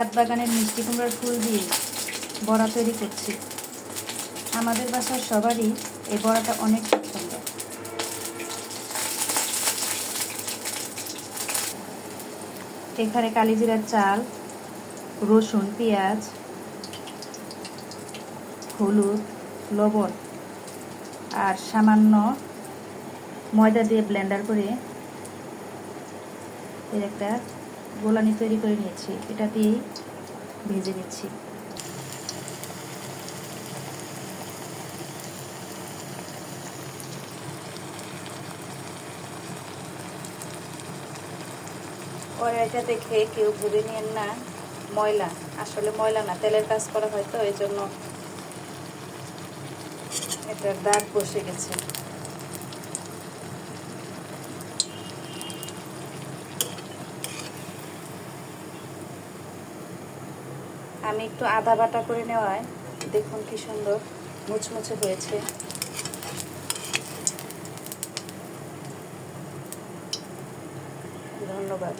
ছাদ বাগানের মিষ্টি কুমড়ার ফুল দিয়ে বড়া তৈরি করছি। আমাদের বাসার সবারই এই বড়াটা অনেক পছন্দ। এখানে কালিজিরার চাল, রসুন, পেঁয়াজ, হলুদ, লবণ আর সামান্য ময়দা দিয়ে ব্লেন্ডার করে এর একটা গোলানি তৈরি করে নিয়েছি। এটা দিয়েই ভেজে নিচ্ছি। এটা দেখে কেউ ভেবে নিয়েন না ময়লা, আসলে ময়লা না, তেলের কাজ করা হয়তো এই জন্য এটার দাগ বসে গেছে। আমি একটু আদা বাটা করে নেওয়ায় দেখুন কি সুন্দর মুচমুচে হয়েছে। ধন্যবাদ।